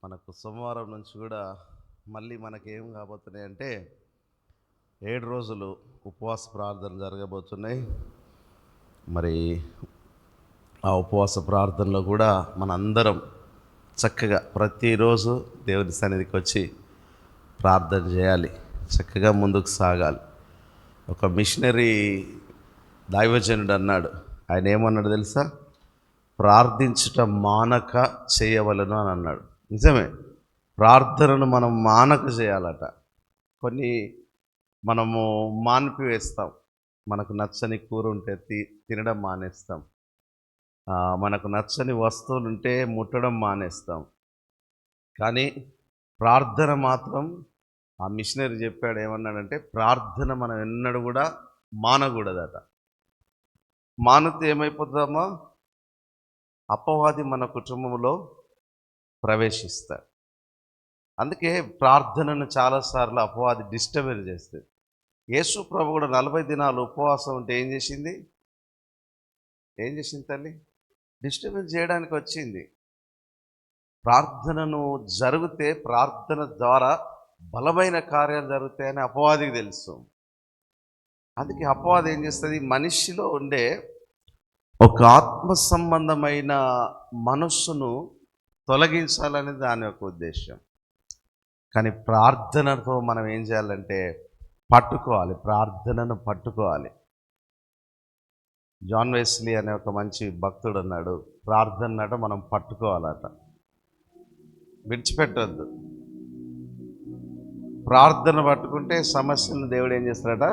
మనకు సోమవారం నుంచి కూడా మళ్ళీ మనకేం కాబోతున్నాయి అంటే 7 రోజులు ఉపవాస ప్రార్థన జరగబోతున్నాయి. మరి ఆ ఉపవాస ప్రార్థనలో కూడా మనందరం చక్కగా ప్రతిరోజు దేవుని సన్నిధికి వచ్చి ప్రార్థన చేయాలి, చక్కగా ముందుకు సాగాలి. ఒక మిషనరీ దైవజనుడు అన్నాడు, ఆయన ఏమన్నాడు తెలుసా? ప్రార్థించుట మానక చేయవలను అని అన్నాడు. నిజమే, ప్రార్థనను మనం మానక చేయాలట. కొన్ని మనము మానిపివేస్తాం. మనకు నచ్చని కూర ఉంటే తినడం మానేస్తాం. మనకు నచ్చని వస్తువులు ఉంటే ముట్టడం మానేస్తాం. కానీ ప్రార్థన మాత్రం, ఆ మిషనరీ చెప్పాడు, ఏమన్నాడంటే ప్రార్థన మనం ఎన్నడూ కూడా మానకూడదట. మానితే ఏమైపోతుందమ్మా? అపవాది మన కుటుంబంలో ప్రవేశిస్తాడు. అందుకే ప్రార్థనను చాలాసార్లు అపవాది డిస్టర్బ్ చేస్తుంది. యేసు ప్రభు కూడా 40 దినాలు ఉపవాసం ఉంటే ఏం చేసింది తల్లి? డిస్టర్బెన్స్ చేయడానికి వచ్చింది. ప్రార్థనను జరిగితే ప్రార్థన ద్వారా బలమైన కార్యాలు జరుగుతాయని అపవాదికి తెలుసు. అందుకే అపవాది ఏం చేస్తుంది? మనిషిలో ఉండే ఒక ఆత్మ సంబంధమైన మనస్సును తొలగించాలని దాని యొక్క ఉద్దేశం. కానీ ప్రార్థనతో మనం ఏం చేయాలంటే పట్టుకోవాలి, ప్రార్థనను పట్టుకోవాలి. జాన్ వెస్లీ అనే ఒక మంచి భక్తుడు అన్నాడు, ప్రార్థనట మనం పట్టుకోవాలట, విడిచిపెట్టద్దు. ప్రార్థన పట్టుకుంటే సమస్యలను దేవుడు ఏం చేస్తాడట?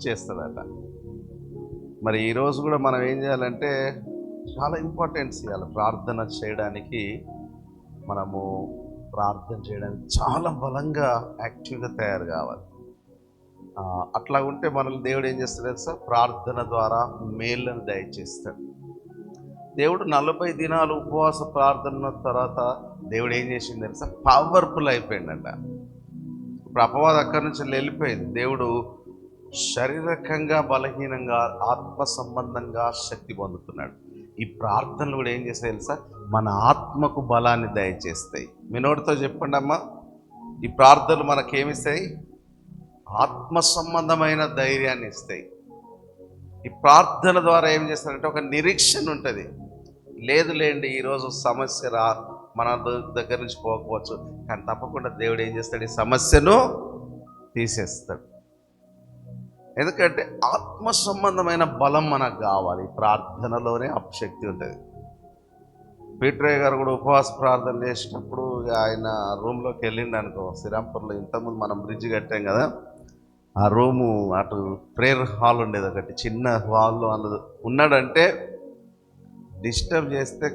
చేస్తాడట. మరి ఈరోజు కూడా మనం ఏం చేయాలంటే చాలా ఇంపార్టెన్స్ ఇవ్వాలి. ప్రార్థన చేయడానికి, మనము ప్రార్థన చేయడానికి చాలా బలంగా యాక్టివ్గా తయారు కావాలి. అట్లా ఉంటే మనల్ని దేవుడు ఏం చేస్తాడు సార్? ప్రార్థన ద్వారా మేళ్ళను దయచేస్తాడు. దేవుడు 40 దినాలు ఉపవాస ప్రార్థన తర్వాత దేవుడు ఏం చేసింది తెలుసా? పవర్ఫుల్ అయిపోయిందంట. ఇప్పుడు అపవాదం అక్కడి నుంచి వెళ్ళిపోయింది. దేవుడు శారీరకంగా బలహీనంగా, ఆత్మ సంబంధంగా శక్తి పొందుతున్నాడు. ఈ ప్రార్థనలు కూడా ఏం చేస్తాయి తెలుసా? మన ఆత్మకు బలాన్ని దయచేస్తాయి. మీ నోటితో చెప్పండి అమ్మా, ఈ ప్రార్థనలు మనకేమిస్తాయి? ఆత్మ సంబంధమైన ధైర్యాన్ని ఇస్తాయి. ఈ ప్రార్థన ద్వారా ఏం చేస్తారంటే ఒక నిరీక్షణ ఉంటుంది. లేదులేండి ఈరోజు సమస్య మన దగ్గర నుంచి పోకపోవచ్చు, కానీ తప్పకుండా దేవుడు ఏం చేస్తాడు? ఈ సమస్యను తీసేస్తాడు. ఎందుకంటే ఆత్మ సంబంధమైన బలం మనకు కావాలి. ప్రార్థనలోనే అపశక్తి ఉంటుంది. పీటరయ్య గారు కూడా ఉపవాస ప్రార్థన చేసినప్పుడు ఆయన రూమ్లోకి వెళ్ళిండు అనుకో, శ్రీరాంపూర్లో ఇంతకుముందు మనం బ్రిడ్జ్ కట్టాం కదా, ఆ రూము అటు ప్రేయర్ హాల్ ఉండేది, ఒకటి చిన్న హాల్లో అందులో ఉన్నాడంటే డిస్టర్బ్ చేస్తే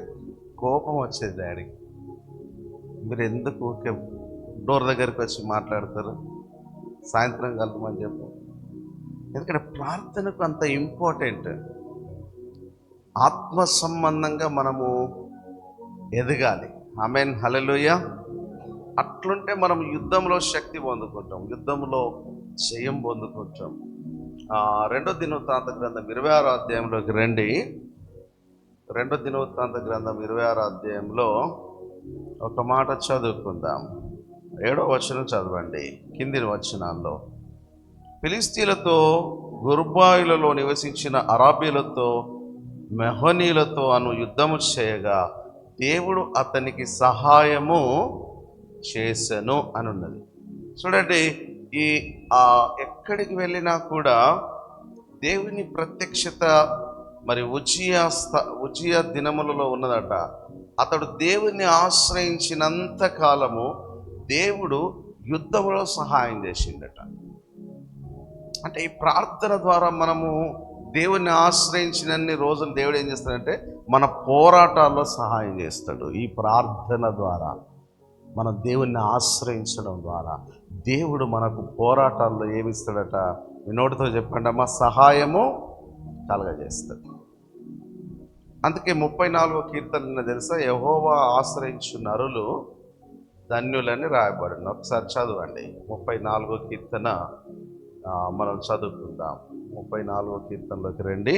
కోపం వచ్చేది డాడీకి. మీరు ఎందుకు డోర్ దగ్గరికి వచ్చి మాట్లాడతారు? సాయంత్రం కలపమని చెప్పు. ఎందుకంటే ప్రార్థనకు అంత ఇంపార్టెంట్. ఆత్మ సంబంధంగా మనము ఎదగాలి. ఆమేన్, హల్లెలూయా. అట్లుంటే మనం యుద్ధంలో శక్తి పొందుకుంటాం, యుద్ధంలో జయం పొందుకుంటాం. 2 దినవృత్తాంత గ్రంథం 26వ అధ్యాయంలోకి రండి. 2 దినవృత్తాంత గ్రంథం 26వ అధ్యాయంలో ఒక మాట చదువుకుందాం. 7వ వచనం చదవండి, కింది వచనాల్లో. ఫిలిస్తీన్లతో, గుర్బాయిలలో నివసించిన అరాబీలతో, మెహనీలతో అను యుద్ధము చేయగా దేవుడు అతనికి సహాయము చేసెను అని ఉన్నది. చూడండి, ఈ ఎక్కడికి వెళ్ళినా కూడా దేవుని ప్రత్యక్షత మరి ఉజ్జియా దినములలో ఉన్నదట. అతడు దేవుని ఆశ్రయించినంత కాలము దేవుడు యుద్ధంలో సహాయం చేసిందట. అంటే ఈ ప్రార్థన ద్వారా మనము దేవుని ఆశ్రయించినన్ని రోజులు దేవుడు ఏం చేస్తాడంటే మన పోరాటాల్లో సహాయం చేస్తాడు. ఈ ప్రార్థన ద్వారా, మనం దేవుణ్ణి ఆశ్రయించడం ద్వారా దేవుడు మనకు పోరాటాల్లో ఏమిస్తాడట? వినోడితో చెప్పండి అమ్మా, సహాయము కలగజేస్తాడు. అందుకే 34వ కీర్తన తెలుసా? యెహోవా ఆశ్రయించు నరులు ధన్యులని రాయబడింది. ఒకసారి చదవండి 34వ కీర్తన. మనం చదువుకుందాం. 34వ కీర్తనలోకి రండి.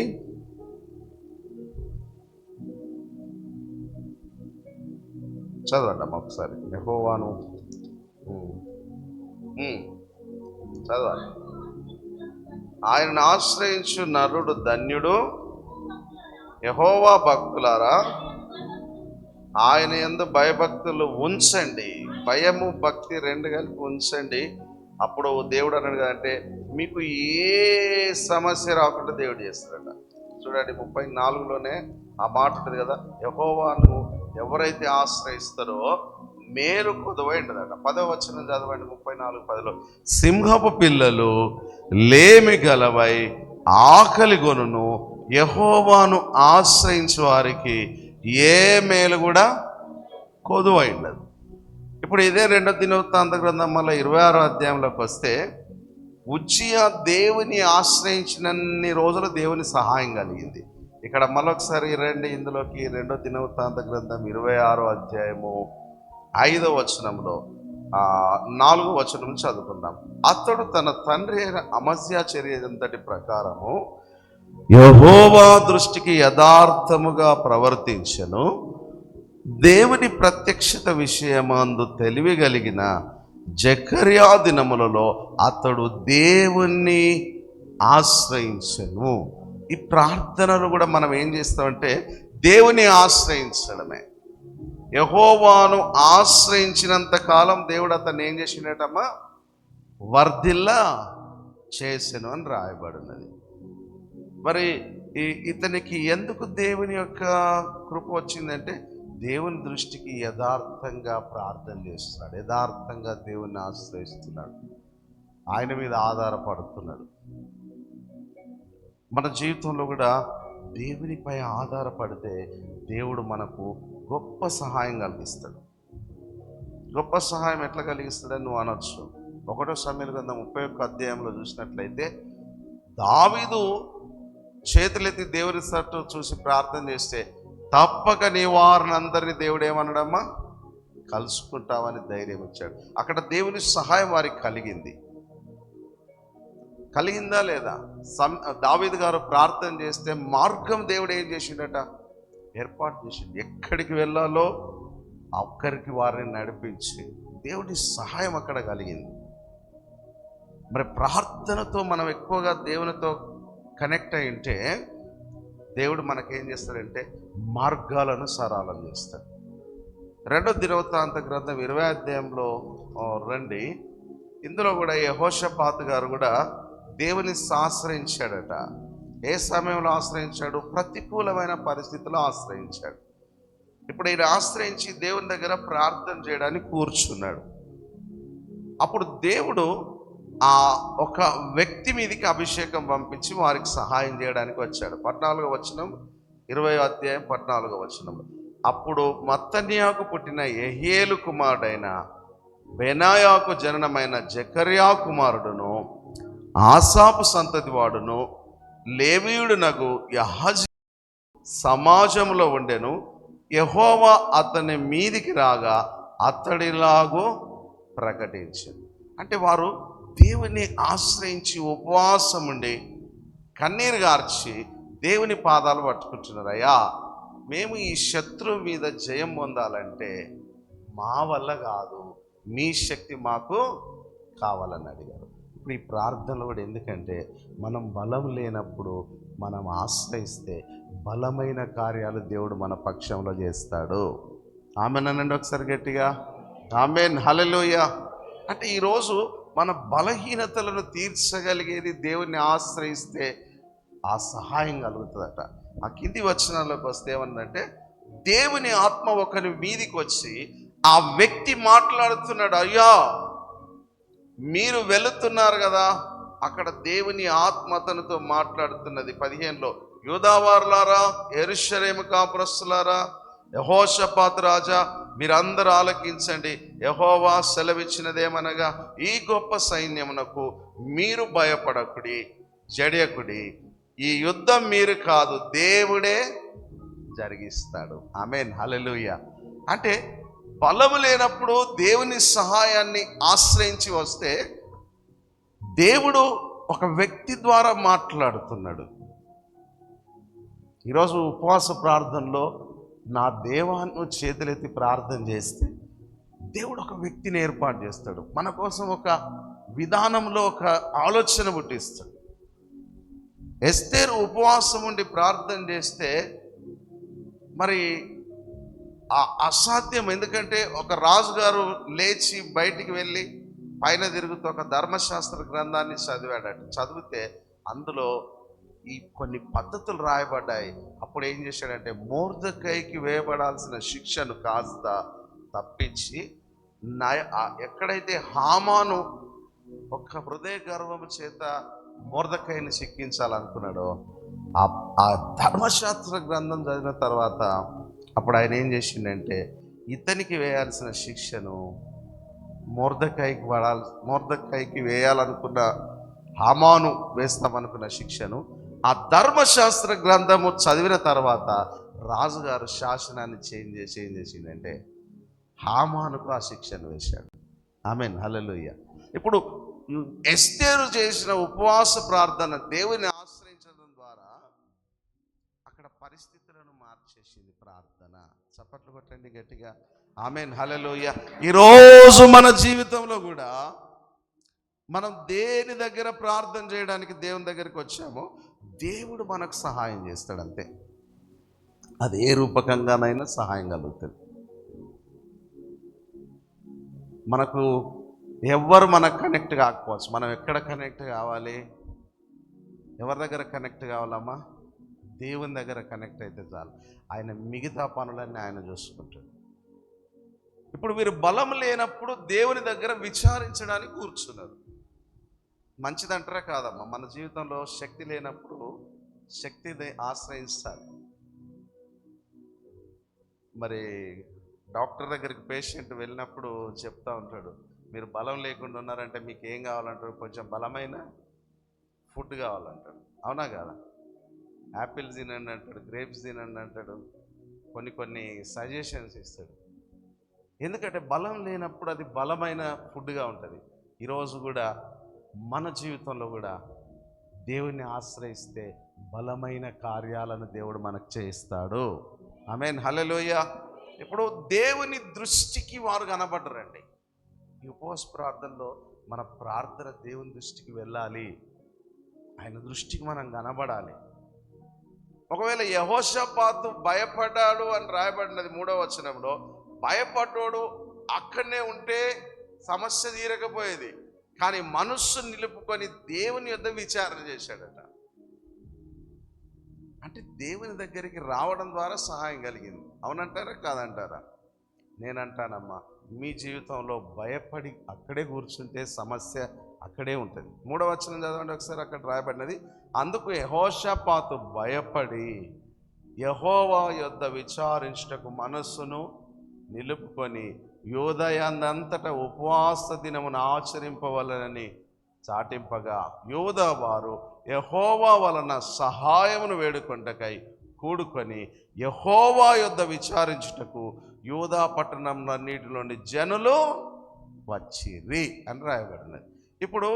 చదవండి అమ్మ ఒకసారి. యెహోవాను చదవాలి. ఆయనను ఆశ్రయించు నరుడు ధన్యుడు. యెహోవా భక్తులారా ఆయన యందు భయభక్తులు ఉంచండి. భయము భక్తి రెండు కలిపి ఉంచండి. అప్పుడు దేవుడు అన్నాడు కదంటే మీకు ఏ సమస్య రాకుండా దేవుడు చేస్తాడట. చూడండి 34లోనే ఆ మాట ఉంటుంది కదా, యెహోవాను ఎవరైతే ఆశ్రయిస్తారో మేలు కొదువై ఉండదట. 10వ వచనం చదవండి 34:10. సింహపు పిల్లలు లేమి గలవై ఆకలి గొనును, యెహోవాను ఆశ్రయించు వారికి ఏ మేలు కూడా కొదువై ఉండదు. ఇప్పుడు ఇదే 2వ దినవృత్తాంత గ్రంథం మళ్ళీ 26వ అధ్యాయంలోకి వస్తే, ఉజ్జియా దేవుని ఆశ్రయించినన్ని రోజులు దేవుని సహాయం కలిగింది. ఇక్కడ మరొకసారి రండి ఇందులోకి. 2వ దినవృత్తాంత గ్రంథం 26వ అధ్యాయము 5వ వచనంలో 4వ వచనం చదువుకుందాం. అతడు తన తండ్రి అయిన అమజ్యా చర్యంతటి ప్రకారము యెహోవా దృష్టికి యథార్థముగా ప్రవర్తించెను. దేవుని ప్రత్యక్షత విషయమందు తెలివి కలిగిన జకర్యా దినములలో అతడు దేవుణ్ణి ఆశ్రయించెను. ఈ ప్రార్థనలు కూడా మనం ఏం చేస్తామంటే దేవుని ఆశ్రయించడమే. యెహోవాను ఆశ్రయించినంత కాలం దేవుడు అతన్ని ఏం చేసినట్టమ్మా, వర్ధిల్లా చేసెను అని రాయబడినది. మరి ఇతనికి ఎందుకు దేవుని యొక్క కృప వచ్చిందంటే దేవుని దృష్టికి యథార్థంగా ప్రార్థన చేస్తున్నాడు, యథార్థంగా దేవుణ్ణి ఆశ్రయిస్తున్నాడు, ఆయన మీద ఆధారపడుతున్నాడు. మన జీవితంలో కూడా దేవునిపై ఆధారపడితే దేవుడు మనకు గొప్ప సహాయం కలిగిస్తాడు. గొప్ప సహాయం ఎట్లా కలిగిస్తాడని నువ్వు అనొచ్చు. 1వ సమూయేలు గ్రంథం 31వ అధ్యాయంలో చూసినట్లయితే దావీదు చేతులెత్తి దేవుని తట్టు చూసి ప్రార్థన చేస్తే తప్పక నీ వారినందరినీ దేవుడు ఏమన్నాడమ్మా, కలుసుకుంటామని ధైర్యం ఇచ్చాడు. అక్కడ దేవుని సహాయం వారికి కలిగిందా లేదా? దావీదు గారు ప్రార్థన చేస్తే మార్గం దేవుడు ఏం చేసిండట, ఏర్పాటు చేసిండు. ఎక్కడికి వెళ్ళాలో అక్కడికి వారిని నడిపించి దేవుని సహాయం అక్కడ కలిగింది. మరి ప్రార్థనతో మనం ఎక్కువగా దేవునితో కనెక్ట్ అయి ఉంటే దేవుడు మనకేం చేస్తాడంటే మార్గాలను సరళం చేస్తాడు. 2వ దినవృత్తాంత గ్రంథం 20వ అధ్యాయంలో రండి. ఇందులో కూడా యెహోషాపాతు గారు కూడా దేవుని ఆశ్రయించాడట. ఏ సమయంలో ఆశ్రయించాడు? ప్రతికూలమైన పరిస్థితుల్లో ఆశ్రయించాడు. ఇప్పుడు ఈయన ఆశ్రయించి దేవుని దగ్గర ప్రార్థన చేయడానికి కూర్చున్నాడు. అప్పుడు దేవుడు ఆ ఒక వ్యక్తి మీదకి అభిషేకం పంపించి వారికి సహాయం చేయడానికి వచ్చాడు. 14వ వచనం 20వ అధ్యాయం 14వ వచనంలో, అప్పుడు మత్తన్యాకు పుట్టిన యెహీయేలు కుమారుడైన బెనాయాకు జననమైన జకర్యా కుమారుడును ఆసాపు సంతతి వాడును లేవీయుడునగు యహజ్యా సమాజంలో ఉండెను. యెహోవా అతని మీదికి రాగా అతడిలాగూ ప్రకటించింది. అంటే వారు దేవుని ఆశ్రయించి ఉపవాసం ఉండి కన్నీరు గార్చి దేవుని పాదాలు పట్టుకుంటున్నారు. అయ్యా, మేము ఈ శత్రువు మీద జయం పొందాలంటే మా వల్ల కాదు, మీ శక్తి మాకు కావాలని అడిగారు. ఇప్పుడు ఈ ప్రార్థనలు కూడా ఎందుకంటే మనం బలం లేనప్పుడు మనం ఆశ్రయిస్తే బలమైన కార్యాలు దేవుడు మన పక్షంలో చేస్తాడు. ఆమెన్ అనండి ఒకసారి గట్టిగా, ఆమెన్, హల్లెలూయా. అంటే ఈరోజు మన బలహీనతలను తీర్చగలిగేది దేవుణ్ణి ఆశ్రయిస్తే ఆ సహాయం కలుగుతుందట. ఆ కింది వచనాల్లోకి వస్తే ఏమన్నంటే దేవుని ఆత్మ ఒకరి మీదికి వచ్చి ఆ వ్యక్తి మాట్లాడుతున్నాడు. అయ్యా, మీరు వెళుతున్నారు కదా, అక్కడ దేవుని ఆత్మ అతనితో మాట్లాడుతున్నది. 15లో, యూదావారులారా, యెరూషలేము కాపురస్తులారా, యెహోషాపాతు రాజా, మీరందరూ ఆలకించండి. యెహోవా సెలవిచ్చినదేమనగా, ఈ గొప్ప సైన్యమునకు మీరు భయపడకుడి, జడియకుడి. ఈ యుద్ధం మీరు కాదు, దేవుడే జరిగిస్తాడు. ఆమేన్, హల్లెలూయా. అంటే బలము లేనప్పుడు దేవుని సహాయాన్ని ఆశ్రయించి వస్తే దేవుడు ఒక వ్యక్తి ద్వారా మాట్లాడుతున్నాడు. ఈరోజు ఉపవాస ప్రార్థనలో నా దేవాన్ని చేతులెత్తి ప్రార్థన చేస్తే దేవుడు ఒక వ్యక్తిని ఏర్పాటు చేస్తాడు, మన కోసం ఒక విధానంలో ఒక ఆలోచన పుట్టిస్తాడు. ఎస్తేరు ఉపవాసం ఉండి ప్రార్థన చేస్తే మరి అసాధ్యం. ఎందుకంటే ఒక రాజుగారు లేచి బయటికి వెళ్ళి పైన తిరుగుతూ ఒక ధర్మశాస్త్ర గ్రంథాన్ని చదివాడట. చదివితే అందులో ఈ కొన్ని పద్ధతులు రాయబడ్డాయి. అప్పుడు ఏం చేశాడంటే మొర్దెకైకి వేయబడాల్సిన శిక్షను కాస్త తప్పించి ఎక్కడైతే హామాను ఒక హృదయ గర్వము చేత మొర్దెకైని శిక్షించాలనుకున్నాడో ఆ ధర్మశాస్త్ర గ్రంథం చదివిన తర్వాత అప్పుడు ఆయన ఏం చేసిండంటే ఇతనికి వేయాల్సిన శిక్షను మొర్దెకైకి వేయాలనుకున్న హామాను వేస్తామనుకున్న శిక్షను ఆ ధర్మశాస్త్ర గ్రంథము చదివిన తర్వాత రాజుగారు శాసనాన్ని చేంజ్ చేసిందంటే హామానుకు ఆ శిక్షను వేశాడు. ఆమేన్, హల్లెలూయా. ఇప్పుడు ఎస్తేరు చేసిన ఉపవాస ప్రార్థన దేవుని ఆశ్రయించడం ద్వారా అక్కడ పరిస్థితులను మార్చేసింది ప్రార్థన. చప్పట్లు కొట్టండి గట్టిగా. ఆమేన్, హల్లెలూయా. ఈరోజు మన జీవితంలో కూడా మనం దేని దగ్గర ప్రార్థన చేయడానికి దేవుని దగ్గరికి వచ్చామో దేవుడు మనకు సహాయం చేస్తాడు. అంతే, అది ఏ రూపకంగానైనా సహాయం కలుగుతుంది. మనకు ఎవ్వరు మనకు కనెక్ట్ కాకపోవచ్చు, మనం ఎక్కడ కనెక్ట్ కావాలి? ఎవరి దగ్గర కనెక్ట్ కావాలమ్మా? దేవుని దగ్గర కనెక్ట్ అయితే చాలు, ఆయన మిగతా పనులన్నీ ఆయన చూసుకుంటాడు. ఇప్పుడు మీరు బలం లేనప్పుడు దేవుని దగ్గర విచారించడానికి కూర్చున్నారు. మంచిదంటారా కాదమ్మా? మన జీవితంలో శక్తి లేనప్పుడు శక్తిని ఆశ్రయిస్తారు. మరి డాక్టర్ దగ్గరికి పేషెంట్ వెళ్ళినప్పుడు చెప్తా ఉంటాడు, మీరు బలం లేకుండా ఉన్నారంటే మీకు ఏం కావాలంటారు? కొంచెం బలమైన ఫుడ్ కావాలంటాడు. అవునా కాదా? యాపిల్స్ తినండి అంటాడు, గ్రేప్స్ తినండి అంటాడు, కొన్ని సజెషన్స్ ఇస్తాడు. ఎందుకంటే బలం లేనప్పుడు అది బలమైన ఫుడ్గా ఉంటుంది. ఈరోజు కూడా మన జీవితంలో కూడా దేవుని ఆశ్రయిస్తే బలమైన కార్యాలను దేవుడు మనకు చేయిస్తాడు. ఆమేన్, హల్లెలూయా. ఇప్పుడు దేవుని దృష్టికి వారు కనబడ్డరండి. ఈ ఉపవాస ప్రార్థనలో మన ప్రార్థన దేవుని దృష్టికి వెళ్ళాలి, ఆయన దృష్టికి మనం కనబడాలి. ఒకవేళ యెహోషాపాతు భయపడ్డాడు అని రాయబడినది 3వ వచనంలో, భయపడ్డోడు అక్కడనే ఉంటే సమస్య తీరకపోయేది. కానీ మనస్సు నిలుపుకొని దేవుని యొద్ద విచారణ చేశాడట. అంటే దేవుని దగ్గరికి రావడం ద్వారా సహాయం కలిగింది. అవునంటారా కాదంటారా? నేనంటానమ్మా, మీ జీవితంలో భయపడి అక్కడే కూర్చుంటే సమస్య అక్కడే ఉంటుంది. 3వ వచనం చదవండి ఒకసారి. అక్కడ రాయబడినది, అందుకు యెహోషాపాతు భయపడి యెహోవా యొద్ద విచారించుటకు మనస్సును నిలుపుకొని యూదయందంతటా ఉపవాస దినమును ఆచరింపవలనని చాటింపగా యూదా వారు యెహోవా వలన సహాయమును వేడుకొంటకై కూడుకొని యెహోవా యొద్ద విచారించుటకు యూదా పట్టణంలన్నిటిలోని జనులు వచ్చిరి అని రాయబడినది. ఇప్పుడు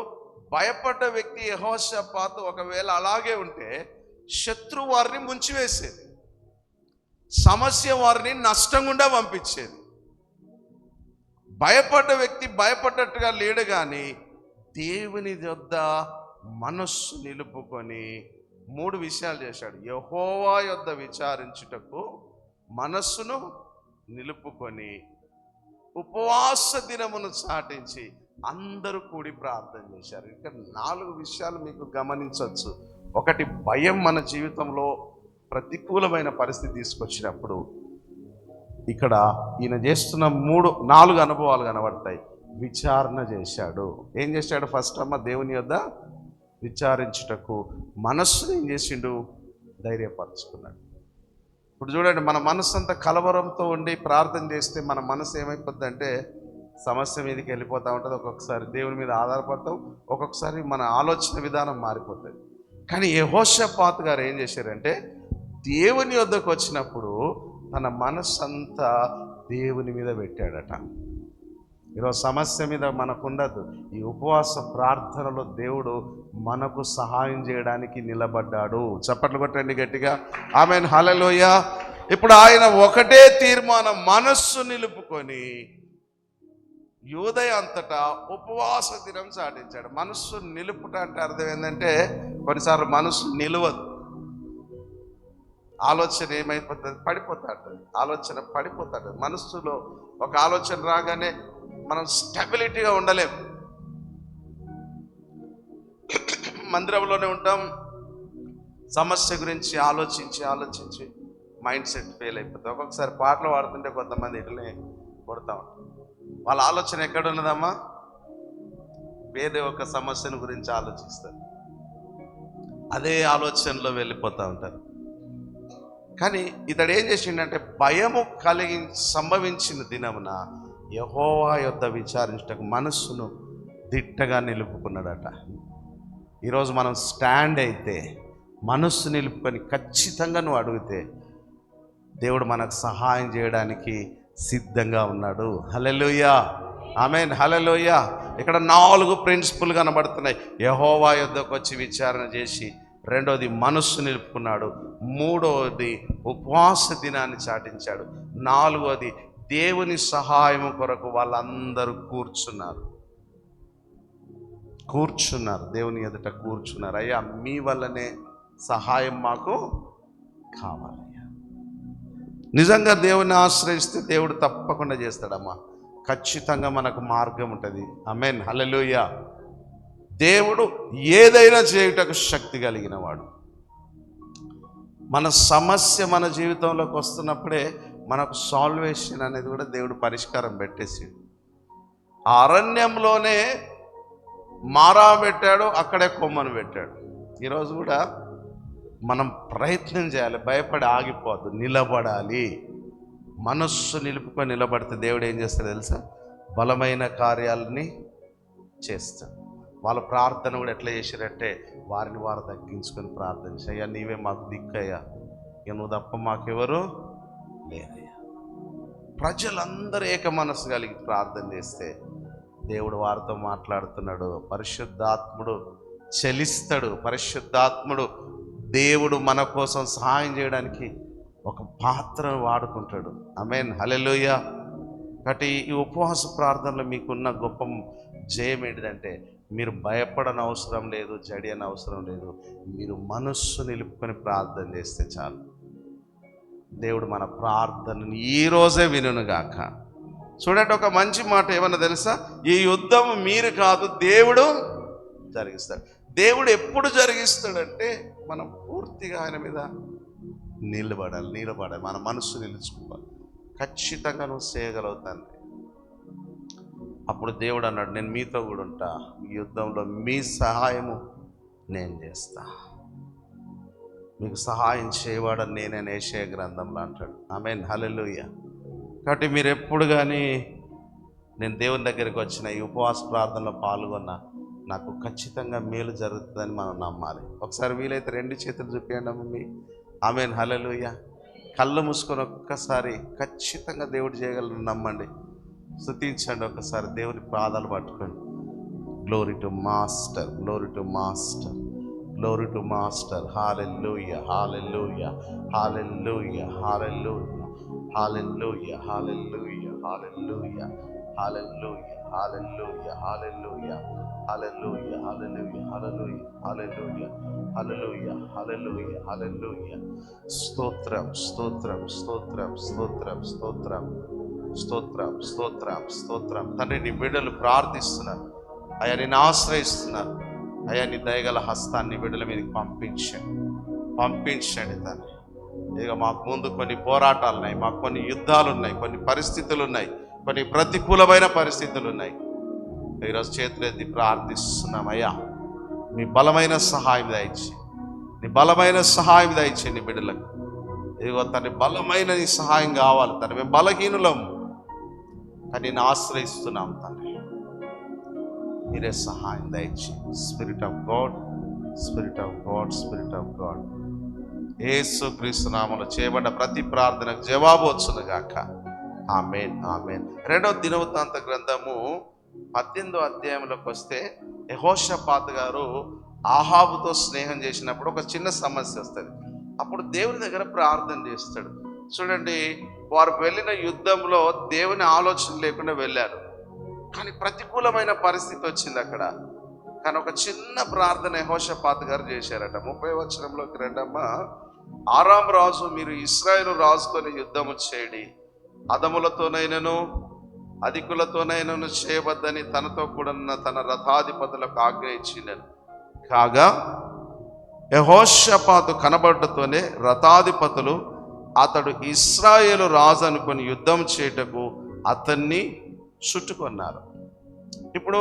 భయపడ్డ వ్యక్తి యెహోషాపాతు ఒకవేళ అలాగే ఉంటే శత్రు వారిని ముంచివేసేది, సమస్య వారిని నష్టం గుండా పంపించేది. భయపడ్డ వ్యక్తి భయపడ్డట్టుగా లేడు, కానీ దేవుని యొద్ద మనస్సు నిలుపుకొని 3 విషయాలు చేశాడు. యెహోవా యొద్ద విచారించుటకు మనస్సును నిలుపుకొని ఉపవాస దినమును చాటించి అందరూ కూడి ప్రార్థన చేశారు. ఇక్కడ 4 విషయాలు మీకు గమనించవచ్చు. ఒకటి, భయం మన జీవితంలో ప్రతికూలమైన పరిస్థితి తీసుకొచ్చినప్పుడు ఇక్కడ ఈయన చేస్తున్న 4 అనుభవాలు కనబడతాయి. విచారణ చేశాడు. ఏం చేశాడు? ఫస్ట్ అమ్మ, దేవుని యొద్ద విచారించుటకు మనస్సును ఏం చేసిండు? ధైర్యపరుచుకున్నాడు. ఇప్పుడు చూడండి, మన మనస్సు అంతా కలవరంతో ఉండి ప్రార్థన చేస్తే మన మనసు ఏమైపోద్ది అంటే సమస్య మీదకి వెళ్ళిపోతూ ఉంటుంది. ఒక్కొక్కసారి దేవుని మీద ఆధారపడతాం, ఒక్కొక్కసారి మన ఆలోచన విధానం మారిపోతుంది. కానీ యెహోషాపాతు గారు ఏం చేశారంటే దేవుని యొద్దకు వచ్చినప్పుడు తన మనస్సు అంతా దేవుని మీద పెట్టాడట. ఈరోజు సమస్య మీద మనకు ఉండదు. ఈ ఉపవాస ప్రార్థనలో దేవుడు మనకు సహాయం చేయడానికి నిలబడ్డాడు. చప్పట్లు కొట్టండి గట్టిగా. ఆమేన్, హల్లెలూయా. ఇప్పుడు ఆయన ఒకటే తీర్మానం, మనస్సు నిలుపుకొని యూదయ అంతటా ఉపవాస దినం చాటించాడు. మనస్సు నిలుపుట అంటే అర్థం ఏంటంటే, కొన్నిసార్లు మనస్సు నిలవదు. ఆలోచన ఏమైపోతుంది, పడిపోతాడు. ఆలోచన పడిపోతాడు. మనస్సులో ఒక ఆలోచన రాగానే మనం స్టెబిలిటీగా ఉండలేం. మందిరంలోనే ఉంటాం, సమస్య గురించి ఆలోచించి మైండ్ సెట్ ఫెయిల్ అయిపోతుంది. ఒక్కొక్కసారి పాటలు పాడుతుంటే కొంతమంది ఇట్లనే కొడతా ఉంటారు. వాళ్ళ ఆలోచన ఎక్కడ ఉన్నదమ్మా, వేరే ఒక సమస్యను గురించి ఆలోచిస్తారు, అదే ఆలోచనలో వెళ్ళిపోతూ ఉంటారు. కానీ ఇతడు ఏం చేసిండంటే, భయము సంభవించిన దినమున యెహోవా యొద్ద విచారించుటకు మనస్సును దిట్టగా నిలుపుకున్నాడట. ఈరోజు మనం స్టాండ్ అయితే, మనస్సు నిలుపుకొని ఖచ్చితంగా నువ్వు అడిగితే దేవుడు మనకు సహాయం చేయడానికి సిద్ధంగా ఉన్నాడు. హల్లెలూయా, ఆమేన్, హల్లెలూయా. ఇక్కడ 4 ప్రిన్సిపుల్ కనబడుతున్నాయి. యెహోవా యొద్దకు వచ్చి విచారణ చేసి, రెండోది మనస్సు నిలుపుకున్నాడు, మూడవది ఉపవాస దినాన్ని చాటించాడు, నాలుగవది దేవుని సహాయం కొరకు వాళ్ళందరూ కూర్చున్నారు, దేవుని ఎదుట కూర్చున్నారు. అయ్యా, మీ వల్లనే సహాయం మాకు కావాలయ్యా. నిజంగా దేవుని ఆశ్రయిస్తే దేవుడు తప్పకుండా చేస్తాడమ్మా. ఖచ్చితంగా మనకు మార్గం ఉంటుంది. ఆమేన్, హల్లెలూయా. దేవుడు ఏదైనా చేయుటకు శక్తి కలిగిన వాడు. మన సమస్య మన జీవితంలోకి వస్తున్నప్పుడే మనకు సాల్వేషన్ అనేది కూడా దేవుడు పరిష్కారం పెట్టేసి, ఆ అరణ్యంలోనే మారా పెట్టాడు, అక్కడే కొమ్మను పెట్టాడు. ఈరోజు కూడా మనం ప్రయత్నం చేయాలి, భయపడి ఆగిపోద్దు, నిలబడాలి. మనస్సు నిలుపుకొని నిలబడితే దేవుడు ఏం చేస్తాడు తెలుసా, బలమైన కార్యాలని చేస్తాడు. వాళ్ళ ప్రార్థన కూడా ఎట్లా చేశారంటే, వారిని వారు తగ్గించుకొని ప్రార్థన చేయ, అయ్యా నీవే మాకు దిక్కయ్యా, ఇక నువ్వు తప్ప మాకెవరు లేరయ్యా. ప్రజలందరూ ఏక మనస్సు కలిగి ప్రార్థన చేస్తే దేవుడు వారితో మాట్లాడుతున్నాడు. పరిశుద్ధాత్ముడు చలిస్తాడు. పరిశుద్ధాత్ముడు దేవుడు మన కోసం సహాయం చేయడానికి ఒక పాత్రను వాడుకుంటాడు. ఆమేన్, హల్లెలూయా. కాబట్టి ఈ ఉపవాస ప్రార్థనలో మీకున్న గొప్ప జయం ఏంటిదంటే, మీరు భయపడని అవసరం లేదు, జడియని అవసరం లేదు. మీరు మనస్సు నిలుపుకొని ప్రార్థన చేస్తే చాలు. దేవుడు మన ప్రార్థనని ఈరోజే వినుగాక. చూడండి, ఒక మంచి మాట ఏమన్నా తెలుసా, ఈ యుద్ధం మీరు కాదు, దేవుడు జరిగిస్తాడు. దేవుడు ఎప్పుడు జరిగిస్తాడంటే, మనం పూర్తిగా ఆయన మీద నిలబడాలి. మన మనస్సు నిలుచుకోవాలి. ఖచ్చితంగా నువ్వు చేయగలుగుతాను. అప్పుడు దేవుడు అన్నాడు, నేను మీతో కూడా ఉంటా, ఈ యుద్ధంలో మీ సహాయము నేను చేస్తా, మీకు సహాయం చేయవాడని నేనే యెషయా గ్రంథంలో అంటాడు. ఆమేన్, హల్లెలూయా. కాబట్టి మీరు ఎప్పుడు కానీ నేను దేవుని దగ్గరికి వచ్చిన ఈ ఉపవాస ప్రార్థనలో పాల్గొన్నా, నాకు ఖచ్చితంగా మేలు జరుగుతుందని మనం నమ్మాలి. ఒకసారి వీలైతే 2 చేతులు చూపించండి మమ్మీ. ఆమేన్, హల్లెలూయా. కళ్ళు మూసుకొని ఒక్కసారి ఖచ్చితంగా దేవుడు చేయగలరు నమ్మండి. స్తుతించండి ఒకసారి, దేవుని పాదాలు పట్టుకోండి. Glory to master, glory to master, glory to master. Hallelujah, hallelujah, hallelujah, hallelujah, hallelujah, hallelujah, hallelujah, hallelujah, hallelujah, hallelujah, hallelujah, hallelujah, hallelujah, hallelujah, hallelujah, hallelujah. స్తోత్రం, స్తోత్రం, స్తోత్రం, స్తోత్రం, స్తోత్రం, స్తోత్రం, స్తోత్రం, స్తోత్రం. తండ్రి, నీ బిడ్డలు ప్రార్థిస్తున్నారు అయ్యా, నేను ఆశ్రయిస్తున్నారు అయ్యా. నీ దయగల హస్తాన్ని బిడ్డల మీదకి పంపించండి తండ్రి. ఇక మాకు ముందు కొన్ని పోరాటాలు ఉన్నాయి, మాకు కొన్ని యుద్ధాలు ఉన్నాయి, కొన్ని పరిస్థితులు ఉన్నాయి, కొన్ని ప్రతికూలమైన పరిస్థితులు ఉన్నాయి. ఈరోజు చేతులెత్తి ప్రార్థిస్తున్నాం అయ్యా, మీ బలమైన సహాయం దయచేయండి, నీ బలమైన సహాయం దయచేయండి బిడ్డలకు. ఇదిగో తండ్రి, బలమైన నీ సహాయం కావాలి తండ్రి. మేము బలహీనులం కానీ నేను ఆశ్రయిస్తున్నాం తండ్రి, మీరే సహాయం దయచేయండి. Spirit of God, spirit of God, spirit of God. యేసుక్రీస్తు నామములో చేయబడ్డ ప్రతి ప్రార్థనకు జవాబు వచ్చును గాక. ఆమేన్, ఆమేన్. 2వ దినవృత్తాంత గ్రంథము 18వ అధ్యాయంలోకి వస్తే, యెహోషాపాతు గారు ఆహాబుతో స్నేహం చేసినప్పుడు ఒక చిన్న సమస్య వస్తుంది. అప్పుడు దేవుని దగ్గర ప్రార్థన చేస్తాడు. చూడండి, వారు వెళ్ళిన యుద్ధంలో దేవుని ఆలోచన లేకుండా వెళ్ళారు, కానీ ప్రతికూలమైన పరిస్థితి వచ్చింది అక్కడ. కానీ ఒక చిన్న ప్రార్థన యెహోషాపాతు గారు చేశారట. 30 వచనంలోకి రండమ్మా. ఆరాం రాజు, మీరు ఇశ్రాయేలు రాజుతోని యుద్ధము చేయండి, అదములతోనైనను అధికులతోనైనను చేయవద్దని తనతో కూడిన తన రథాధిపతులకు ఆజ్ఞ ఇచ్చినను. కాగా యెహోషాపాతు కనబడటతోనే రథాధిపతులు అతడు ఇశ్రాయేలు రాజు అనుకుని యుద్ధం చేయుటకు అతన్ని చుట్టుకొన్నారు. ఇప్పుడు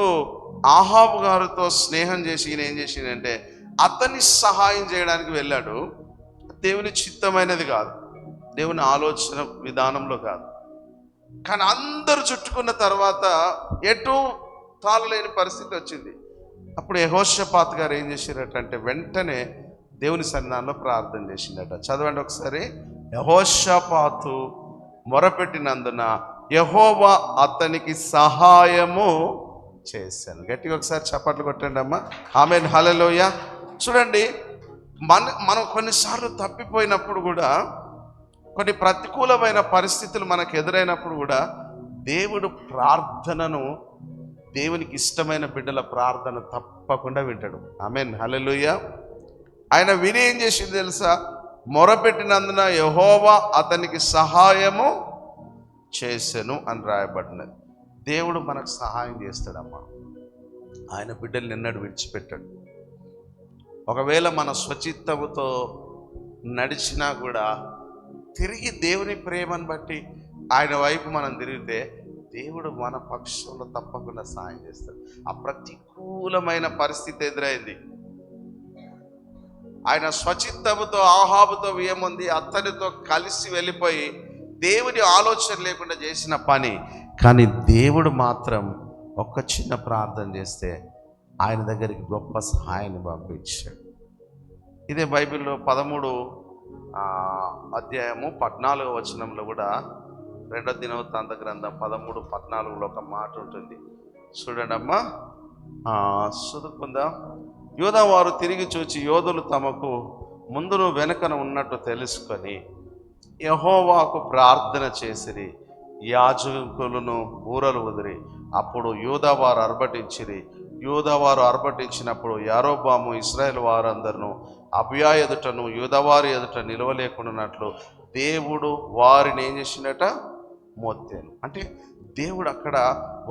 ఆహాబు గారితో స్నేహం చేసి ఈయన ఏం చేసిందంటే అతన్ని సహాయం చేయడానికి వెళ్ళాడు. దేవుని చిత్తమైనది కాదు, దేవుని ఆలోచన విధానంలో కాదు. కానీ అందరూ చుట్టుకున్న తర్వాత ఎటు తాళలేని పరిస్థితి వచ్చింది. అప్పుడు యెహోషాపాతు గారు ఏం చేశారటంటే వెంటనే దేవుని సన్నిధానంలో ప్రార్థన చేసిందట. చదవండి ఒకసారి. యెహోషాపాతు మొరపెట్టినందున యెహోవా అతనికి సహాయము చేశాను. గట్టిగా ఒకసారి చప్పట్లు కొట్టండి అమ్మా. ఆమేన్, హల్లెలూయా. చూడండి, మనం కొన్నిసార్లు తప్పిపోయినప్పుడు కూడా, కొన్ని ప్రతికూలమైన పరిస్థితులు మనకు ఎదురైనప్పుడు కూడా దేవుడు ప్రార్థనను, దేవునికి ఇష్టమైన బిడ్డల ప్రార్థన తప్పకుండా వింటాడు. ఆమేన్, హల్లెలూయా. ఆయన విని ఏం చేసింది తెలుసా? మొరపెట్టినందున యెహోవా అతనికి సహాయము చేసెను అని రాయబడినది. దేవుడు మనకు సహాయం చేస్తాడమ్మా. ఆయన బిడ్డల్ని ఎన్నడూ విడిచిపెట్టాడు. ఒకవేళ మన స్వచిత్తముతో నడిచినా కూడా తిరిగి దేవుని ప్రేమను బట్టి ఆయన వైపు మనం తిరిగితే దేవుడు మన పక్షంలో తప్పకుండా సహాయం చేస్తాడు. ఆ ప్రతికూలమైన పరిస్థితి ఎదురైంది. ఆయన స్వచిత్తముతో ఆహాబుతో ఏముంది, అతనితో కలిసి వెళ్ళిపోయి దేవుని ఆలోచన లేకుండా చేసిన పని. కానీ దేవుడు మాత్రం ఒక్క చిన్న ప్రార్థన చేస్తే ఆయన దగ్గరికి గొప్ప సహాయాన్ని పంపించాడు. ఇదే బైబిల్లో 13 అధ్యాయము 14వ వచనంలో కూడా, 2వ దినవృత్తాంత గ్రంథం 13:14లో ఒక మాట ఉంటుంది. చూడండి అమ్మా, చదువుకుందాం. యూదా వారు తిరిగి చూచి యోధులు తమకు ముందును వెనుకను ఉన్నట్టు తెలుసుకొని యెహోవాకు ప్రార్థన చేసిరి, యాజకులను బూరలు ఉదిరి. అప్పుడు యూదా వారు అర్భటించిరి. యూదా వారు అర్భటించినప్పుడు యారోబాము ఇశ్రాయేలు వారందరూ అబియా ఎదుటను యూదావారి ఎదుట నిలవలేకున్నట్లు దేవుడు వారిని ఏం చేసినట? మోత్తేను. అంటే దేవుడు అక్కడ,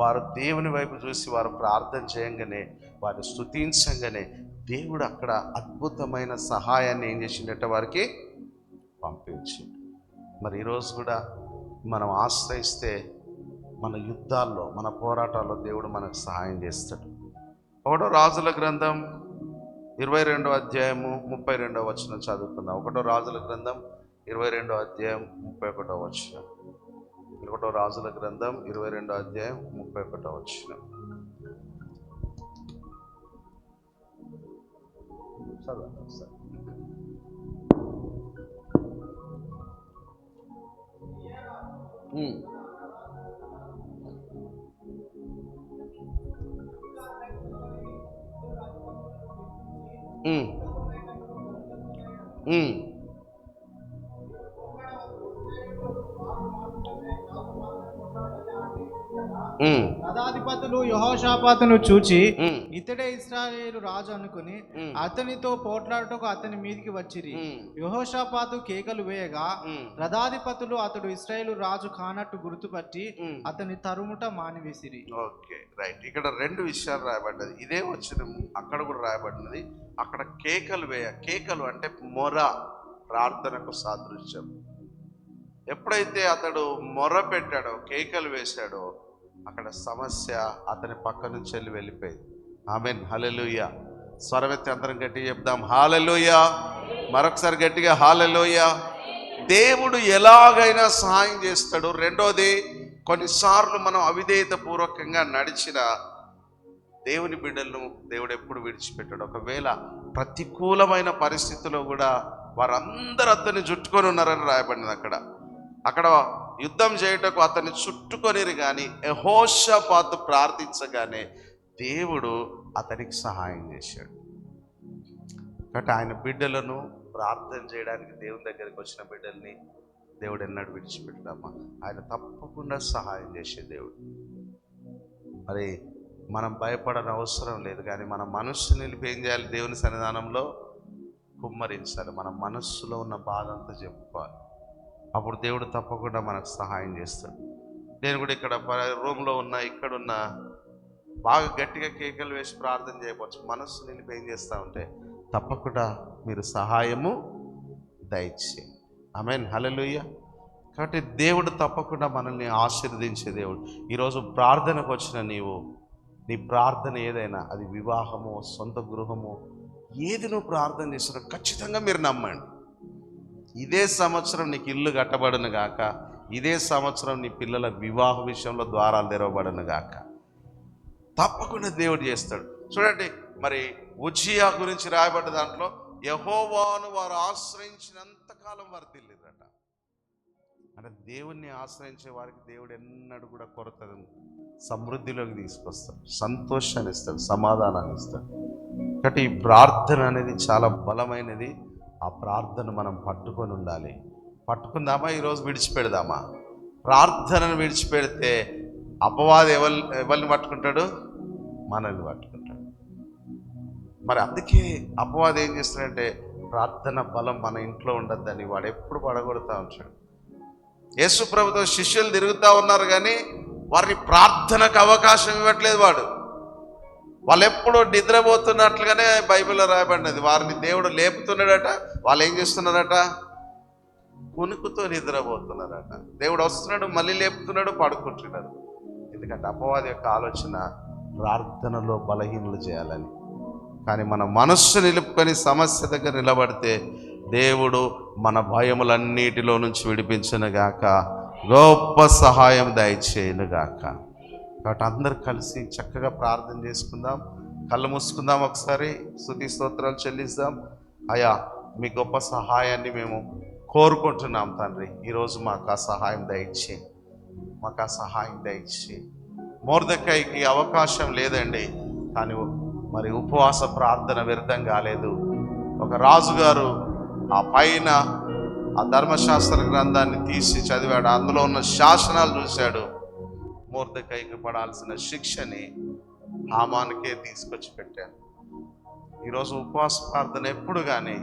వారు దేవుని వైపు చూసి వారు ప్రార్థన చేయంగానే, వారిని స్తుతించంగానే దేవుడు అక్కడ అద్భుతమైన సహాయాన్ని ఏం చేసిండట? వారికి పంపించి. మరి ఈరోజు కూడా మనం ఆశ్రయిస్తే మన యుద్ధాల్లో, మన పోరాటాల్లో దేవుడు మనకు సహాయం చేస్తాడు. 1వ రాజుల గ్రంథం 22వ అధ్యాయము 32వ వచనం చదువుకుందాం. 1వ రాజుల గ్రంథం 22వ అధ్యాయం 31వ వచనం. 1వ రాజుల గ్రంథం 22వ అధ్యాయం 31వ వచనం. చదవండి ఒకసారి. రథాధిపతులు యెహోషాపాతును చూచి ఇతడే ఇశ్రాయేలు రాజు అనుకుని అతనితో పోట్లాడుటకు అతని మీదికి వచ్చిరి. యెహోషాపాతు కేకలు వేయగా రథాధిపతులు అతడు ఇశ్రాయేలు రాజు కానట్టు గుర్తుపట్టి అతని తరుముట మానివేసిరి. Okay, right. ఇక్కడ 2 విషయాలు రాయబడ్డది. ఇదే వచ్చిన అక్కడ కూడా రాయబడినది. అక్కడ కేకలు కేకలు అంటే మొర, ప్రార్థనకు సాదృశ్యం. ఎప్పుడైతే అతడు మొర పెట్టాడో, కేకలు వేశాడో, అక్కడ సమస్య అతని పక్క నుంచి వెళ్ళిపోయింది. ఆమేన్, హల్లెలూయా. స్వరమెత్తి అందరం గట్టిగా చెప్దాం, హల్లెలూయా. మరొకసారి గట్టిగా హల్లెలూయా. దేవుడు ఎలాగైనా సహాయం చేస్తాడు. రెండోది, కొన్నిసార్లు మనం అవిధేయత పూర్వకంగా నడిచిన దేవుని బిడ్డలను దేవుడు ఎప్పుడు విడిచిపెట్టాడు. ఒకవేళ ప్రతికూలమైన పరిస్థితుల్లో కూడా వారందరూ అతన్ని చుట్టుకొని ఉన్నారని రాయబడింది. అక్కడ యుద్ధం చేయుటకు అతన్ని చుట్టుకొనిరు, కానీ యెహోషాపాతు ప్రార్థించగానే దేవుడు అతనికి సహాయం చేశాడు. కాబట్టి ఆయన బిడ్డలను ప్రార్థన చేయడానికి దేవుని దగ్గరికి వచ్చిన బిడ్డల్ని దేవుడు ఎన్నడూ విడిచిపెట్టడమ్మా. ఆయన తప్పకుండా సహాయం చేసే దేవుడు. మరి మనం భయపడని అవసరం లేదు, కానీ మన మనస్సు నిలిపి ఏం చేయాలి? దేవుని సన్నిధానంలో కుమ్మరించాలి. మన మనస్సులో ఉన్న బాధ అంతా చెప్పుకోవాలి. అప్పుడు దేవుడు తప్పకుండా మనకు సహాయం చేస్తాడు. నేను కూడా ఇక్కడ రూమ్లో ఉన్నా, ఇక్కడున్నా బాగా గట్టిగా కేకలు వేసి ప్రార్థన చేయవచ్చు. మనస్సు నిలిపి ఏం చేస్తూ ఉంటే తప్పకుండా మీరు సహాయము దయచేయండి. ఆమేన్, హల్లెలూయా. కాబట్టి దేవుడు తప్పకుండా మనల్ని ఆశీర్వదించే దేవుడు. ఈరోజు ప్రార్థనకు వచ్చిన నీవు, నీ ప్రార్థన ఏదైనా, అది వివాహము, సొంత గృహము, ఏది నువ్వు ప్రార్థన చేసినా ఖచ్చితంగా మీరు నమ్మండి. ఇదే సంవత్సరం నీకు ఇల్లు కట్టబడును గాక, ఇదే సంవత్సరం నీ పిల్లల వివాహ విషయంలో ద్వారాలు తెరవబడును గాక. తప్పకుండా దేవుడు చేస్తాడు. చూడండి, మరి ఉజ్జియా గురించి రాయబడ్డ దాంట్లో యెహోవాను వారు ఆశ్రయించినంత కాలం వర్ధిల్లిరట. అంటే దేవుణ్ణి ఆశ్రయించే వారికి దేవుడు ఎన్నడూ కూడా కొరత సమృద్ధిలోకి తీసుకొస్తాడు, సంతోషాన్ని ఇస్తాడు, సమాధానాన్ని ఇస్తాడు. కాబట్టి ఈ ప్రార్థన అనేది చాలా బలమైనది. ఆ ప్రార్థన మనం పట్టుకొని ఉండాలి. పట్టుకుందామా? ఈరోజు విడిచిపెడదామా? ప్రార్థనను విడిచిపెడితే అపవాది ఎవరిని పట్టుకుంటాడు? మనల్ని పట్టుకుంటాడు. మరి అందుకే అపవాది ఏం చేస్తాడంటే, ప్రార్థన బలం మన ఇంట్లో ఉండద్దని వాడు ఎప్పుడు పడగొడతా ఉంటాడు. యేసు ప్రభుతో శిష్యులు తిరుగుతూ ఉన్నారు, కానీ వారిని ప్రార్థనకు అవకాశం ఇవ్వట్లేదు వాడు. వాళ్ళు ఎప్పుడూ నిద్రపోతున్నట్లుగానే బైబిల్లో రాయబడినది. వారిని దేవుడు లేపుతున్నాడట, వాళ్ళు ఏం చేస్తున్నారట? కునుకుతో నిద్రపోతున్నారట. దేవుడు వస్తున్నాడు, మళ్ళీ లేపుతున్నాడు, పడుకుంటున్నాడు. ఎందుకంటే అపవాది యొక్క ఆలోచన ప్రార్థనలో బలహీనలు చేయాలని. కానీ మన మనస్సు నిలుపుకొని సమస్య దగ్గర నిలబడితే దేవుడు మన భయములన్నిటిలో నుంచి విడిపించునుగాక, గొప్ప సహాయం దయచేయునుగాక. కాబట్టి అందరు కలిసి చక్కగా ప్రార్థన చేసుకుందాం. కళ్ళు మూసుకుందాం, ఒకసారి స్తుతి స్తోత్రాలు చెల్లిద్దాం. అయ్యా, మీ గొప్ప సహాయాన్ని మేము కోరుకుంటున్నాం తండ్రి. ఈరోజు మాకు ఆ సహాయం దయచేయి, మాకు ఆ సహాయం దయచేయి. మొర్దెకైకి అవకాశం లేదండి, కానీ మరి ఉపవాస ప్రార్థన వ్యర్థం కాలేదు. ఒక రాజుగారు ఆ పైన ఆ ధర్మశాస్త్ర గ్రంథాన్ని తీసి చదివాడు. అందులో ఉన్న శాసనాలు చూశాడు. మొర్దెకైకి పడాల్సిన శిక్షని హామానుకే తీసుకొచ్చి పెట్టాను. ఈరోజు ఉపవాస ప్రార్థన ఎప్పుడు కానీ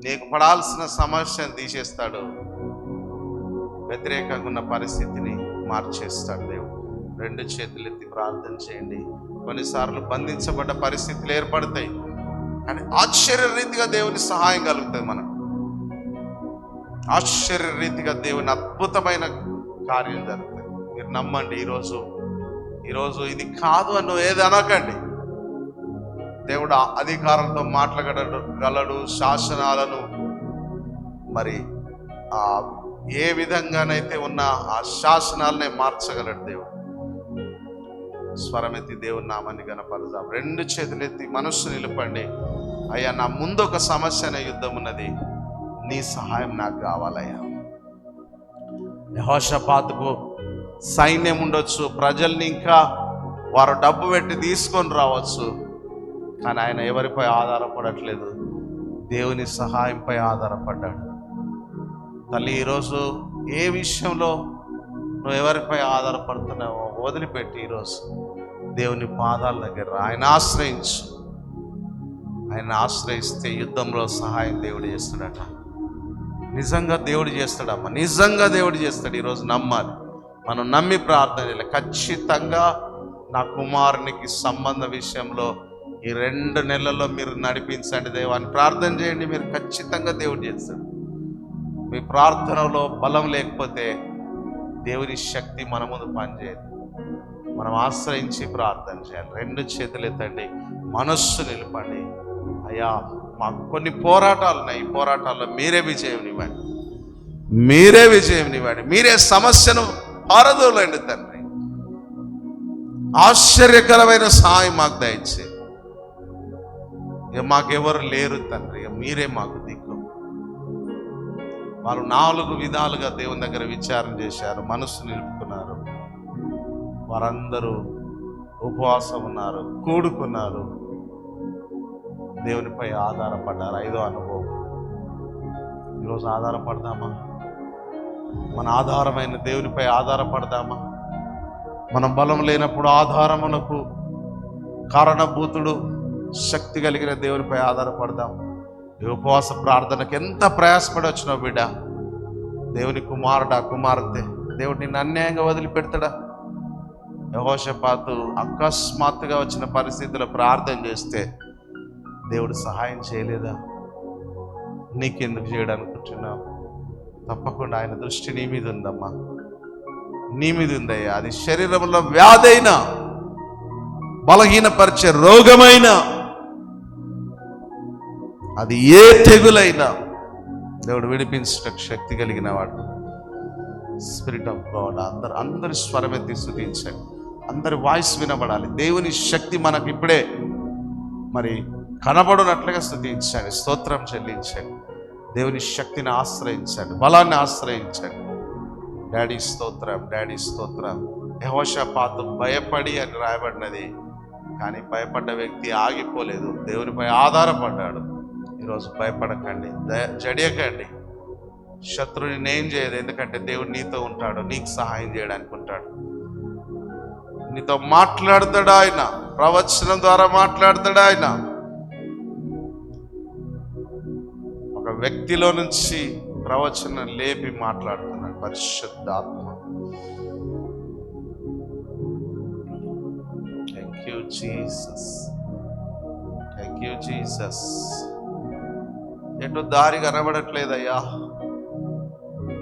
నీకు పడాల్సిన సమస్యను తీసేస్తాడు, వ్యతిరేకంగా ఉన్న పరిస్థితిని మార్చేస్తాడు దేవుడు. రెండు చేతులు ఎత్తి ప్రార్థన చేయండి. కొన్నిసార్లు బంధించబడ్డ పరిస్థితులు ఏర్పడతాయి, కానీ ఆశ్చర్యరీతిగా దేవుని సహాయం కలుగుతుంది మనకు. ఆశ్చర్యరీతిగా దేవుని అద్భుతమైన కార్యం జరుగుతుంది. మీరు నమ్మండి. ఈరోజు ఇది కాదు అని ఏది అనకండి. దేవుడు అధికారంతో మాట్లాడగలడు. శాసనాలను మరి ఏ విధంగానైతే ఉన్న ఆ శాసనాలనే మార్చగలడు దేవుడు. స్వరమెత్తి దేవుని నామాన్ని గణపరుదాం. రెండు చేతులెత్తి మనస్సు నిలపండి. అయ్యా, నా ముందు ఒక సమస్య అనే యుద్ధం ఉన్నది, నీ సహాయం నాకు కావాలయ్యా. యెహోషాపాతుకు సైన్యం ఉండొచ్చు, ప్రజల్ని ఇంకా వారు డబ్బు పెట్టి తీసుకొని రావచ్చు, కానీ ఆయన ఎవరిపై ఆధారపడట్లేదు, దేవుని సహాయంపై ఆధారపడ్డాడు. తల్లి, ఈరోజు ఏ విషయంలో నువ్వు ఎవరిపై ఆధారపడుతున్నావో వదిలిపెట్టి ఈరోజు దేవుని పాదాల దగ్గర ఆయన ఆశ్రయించు. ఆయన ఆశ్రయిస్తే యుద్ధంలో సహాయం దేవుడు చేస్తాడట. నిజంగా దేవుడు చేస్తాడమ్మా, నిజంగా దేవుడు చేస్తాడు. ఈరోజు నమ్మాలి. మనం నమ్మి ప్రార్థన చేయాలి. ఖచ్చితంగా నా కుమారునికి సంబంధ విషయంలో ఈ 2 నెలల్లో మీరు నడిపించండి దేవాన్ని ప్రార్థన చేయండి. మీరు ఖచ్చితంగా దేవుడు చేస్తాడు. మీ ప్రార్థనలో బలం లేకపోతే దేవుని శక్తి మన ముందు పనిచేయదు. మనం ఆశ్రయించి ప్రార్థన చేయాలి. 2 చేతులు ఎత్తండి, మనస్సు నిలపండి. అయ్యా, మాకు కొన్ని పోరాటాలు ఉన్నాయి, ఈ పోరాటాల్లో మీరే విజయం ఇవ్వండి, మీరే విజయం ఇవ్వండి, మీరే సమస్యను పారదోలండి తండ్రి. ఆశ్చర్యకరమైన సహాయం మాకు దయచేయండి. ఇక మాకెవరు లేరు తండ్రి, ఇక మీరే మాకు దిక్కు. వారు 4 విధాలుగా దేవుని దగ్గర విచారణ చేశారు, మనస్సు నిలుపుకున్నారు. వారందరూ ఉపవాసం ఉన్నారు, కూడుకున్నారు, దేవునిపై ఆధారపడ్డారు. 5వ అనుభవం, ఈరోజు ఆధారపడదామా? మన ఆధారమైన దేవునిపై ఆధారపడదామా? మన బలం లేనప్పుడు ఆధారమునకు కారణభూతుడు శక్తి కలిగిన దేవునిపై ఆధారపడదాం. ఈ ఉపవాస ప్రార్థనకు ఎంత ప్రయాసపడి వచ్చినావు బిడ్డ? దేవుని కుమారుడా, కుమార్తె, దేవుడు నిన్ను అన్యాయంగా వదిలిపెడతాడా? యెహోషాపాతు అకస్మాత్తుగా వచ్చిన పరిస్థితుల్లో ప్రార్థన చేస్తే దేవుడు సహాయం చేయలేదా? నీకెందుకు చేయడానుకుంటున్నావు? తప్పకుండా ఆయన దృష్టి నీ మీద ఉందమ్మా, నీ మీద ఉందయ్యా. అది శరీరంలో వ్యాధైన, బలహీనపరిచే రోగమైన, అది ఏ తెగులైనా దేవుడు విడిపించటకు శక్తి కలిగిన వాడు. Spirit of God. అందరి స్వరమెత్తి స్తుతించండి. అందరి వాయిస్ వినబడాలి. దేవుని శక్తి మనకి ఇప్పుడే మరి కనబడినట్లుగా స్తుతించండి, స్తోత్రం చెల్లించండి. దేవుని శక్తిని ఆశ్రయించండి, బలాన్ని ఆశ్రయించండి. డాడీ స్తోత్రం, డాడీ స్తోత్రం. యెహోషాపాతు భయపడి అని రాయబడినది, కానీ భయపడ్డ వ్యక్తి ఆగిపోలేదు, దేవునిపై ఆధారపడ్డాడు. ఈరోజు భయపడకండి, జడియకండి. శత్రువుని ఏం చేయదు, ఎందుకంటే దేవుడు నీతో ఉంటాడు, నీకు సహాయం చేయడానికి ఉంటాడు. నీతో మాట్లాడతాడు ఆయన, ప్రవచనం ద్వారా మాట్లాడతాడు ఆయన. ఒక వ్యక్తిలో నుంచి ప్రవచనం లేపి మాట్లాడుతున్నాడు పరిశుద్ధాత్మ. Thank you Jesus, thank you Jesus. ఎటు దారి కనబడట్లేదయ్యా.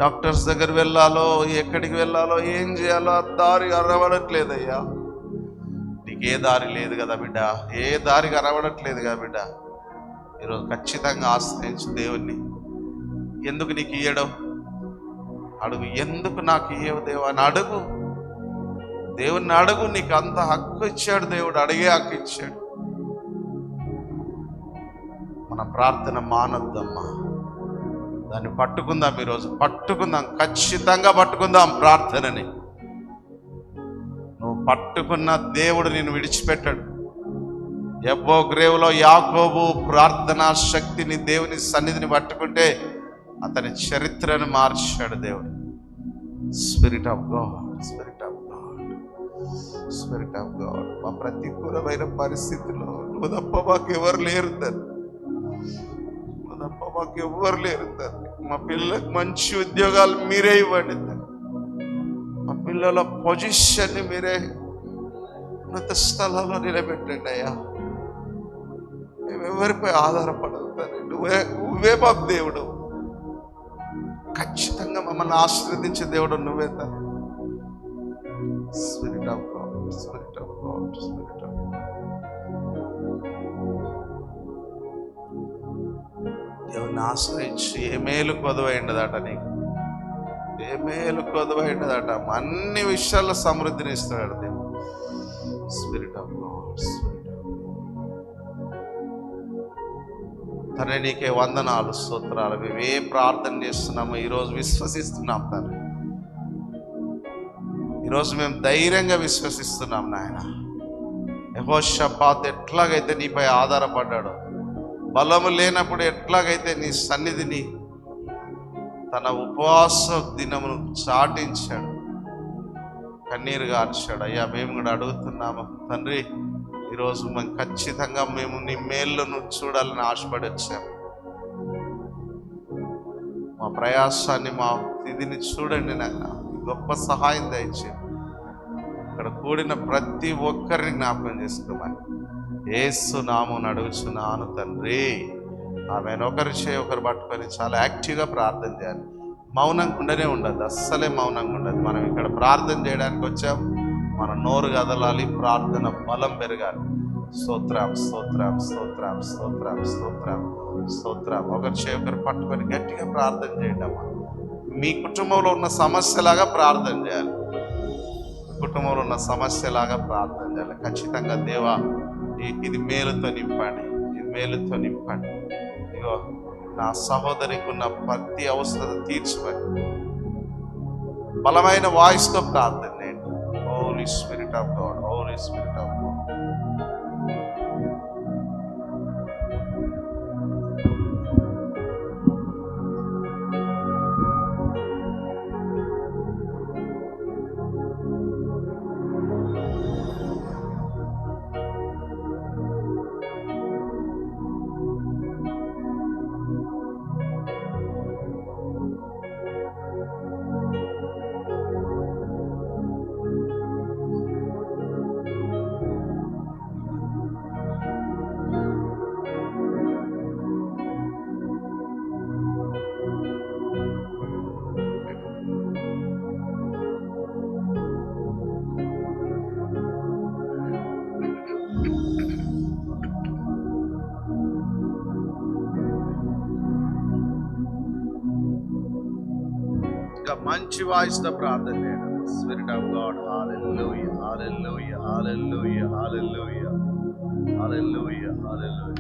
డాక్టర్స్ దగ్గర వెళ్ళాలో, ఎక్కడికి వెళ్ళాలో, ఏం చేయాలో ఆ దారి కనబడట్లేదయ్యా. నీకు ఏ దారి లేదు కదా బిడ్డ, ఏ దారి కనబడట్లేదు కదా బిడ్డ. ఈరోజు ఖచ్చితంగా ఆశ్రయించు దేవుణ్ణి. ఎందుకు నీకు ఇయ్యడం అడుగు, ఎందుకు నాకు ఇయ్యవు దేవా అని అడుగు. దేవుణ్ణి అడుగు, నీకు అంత హక్కు ఇచ్చాడు దేవుడు, అడిగే హక్కు ఇచ్చాడు. మన ప్రార్థన మానొద్దమ్మా, దాన్ని పట్టుకుందాం. ఈరోజు పట్టుకుందాం, ఖచ్చితంగా పట్టుకుందాం ప్రార్థనని. నువ్వు పట్టుకున్న దేవుడు నిన్ను విడిచిపెట్టాడు. ఎబ్బో గ్రేవులో యాకోబు ప్రార్థనా శక్తిని, దేవుని సన్నిధిని పట్టుకుంటే అతని చరిత్రను మార్చాడు దేవుడు. Spirit of God, spirit of God, spirit of God. మా ప్రతికూలమైన పరిస్థితిలో నువ్వు తప్ప మాకెవరు లేరు తండ్రి, నువ్వు తప్ప మాకెవ్వరు లేరు తండ్రి. మా పిల్లలకు మంచి ఉద్యోగాలు మీరే ఇవ్వండి తండ్రి. మా పిల్లల పొజిషన్ని మీరే ఉన్నత స్థలాల్లో నిలబెట్టండి అయ్యా. మేము ఎవరిపై ఆధారపడదు తండ్రి, నువ్వే మా దేవుడు. ఖచ్చితంగా మమ్మల్ని ఆశీర్వదించే దేవుడు నువ్వే తండ్రి. Spirit of God, spirit of God, spirit of God. దేవుని ఆశ్రయించి ఏ మేలు కొదవైండదట నీకు, ఏ మేలు కొదవైండదట. అన్ని విషయాల్లో సమృద్ధిని ఇస్తాడు దేవుడు. Spirit of God, spirit of God. తండ్రి నీకే వందనాలు, స్తోత్రాలు. మేము ఏ ప్రార్థన చేస్తున్నామో ఈరోజు విశ్వసిస్తున్నాం తండ్రి. ఈరోజు మేము ధైర్యంగా విశ్వసిస్తున్నాం నాయన. యెహోషాపాతు ఎట్లాగైతే నీపై ఆధారపడ్డాడో, బలము లేనప్పుడు ఎట్లాగైతే నీ సన్నిధిని తన ఉపవాస దినమును చాటించాడు, కన్నీరు గార్చాడు. అయ్యా మేము కూడా అడుగుతున్నాము తండ్రి, ఈరోజు మేము ఖచ్చితంగా మేము నీ మేళ్ళను చూడాలని ఆశపడి వచ్చాము. మా ప్రయాసాన్ని, మా ఇదిని చూడండి నాయన, గొప్ప సహాయం దయచేయండి. ఇక్కడ కూడిన ప్రతి ఒక్కరిని జ్ఞాపకం చేసుకోమని యేసు నామమున అడుగుచున్నాను తండ్రి, ఆమెను. ఒకరి చేయి ఒకరు పట్టుకొని చాలా యాక్టివ్గా ప్రార్థన చేయాలి. మౌనంగా ఉండనే ఉండదు, అస్సలే మౌనంగా ఉండదు. మనం ఇక్కడ ప్రార్థన చేయడానికి వచ్చాం, మన నోరు కదలాలి, ప్రార్థన బలం పెరగాలి. స్తోత్రం, స్తోత్రం, స్తోత్రం, స్తోత్రం, స్తోత్రం, స్తోత్రం. ఒకరి చేయి ఒకరు పట్టుకొని గట్టిగా ప్రార్థన చేయండి అమ్మా. మీ కుటుంబంలో ఉన్న సమస్యలాగా ప్రార్థన చేయాలి, కుటుంబంలో ఉన్న సమస్యలాగా ప్రార్థన చేయాలి. ఖచ్చితంగా దేవా ఇది మేలుతో నింపండి, ఇది మేలుతో నింపండి. ఇగో నా సహోదరికి ఉన్న ప్రతి అవసరం తీర్చమని బలమైన వాయిస్తో ప్రార్థన చేయండి. Holy spirit of God, holy spirit of God. మంచి వాయిస్తో ప్రార్థన చేయండి. Spirit of God, hallelujah hallelujah hallelujah hallelujah hallelujah hallelujah.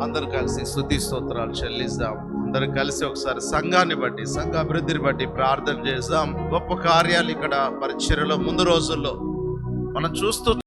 అందరూ కలిసి స్తుతి స్తోత్రాలు చెల్లిద్దాం. అందరూ కలిసి ఒకసారి సంఘాన్ని బట్టి, సంఘ అభివృద్ధిని బట్టి ప్రార్థన చేద్దాం. గొప్ప కార్యాలు ఇక్కడ పరిచర్యలో ముందు రోజుల్లో మనం చూస్తూ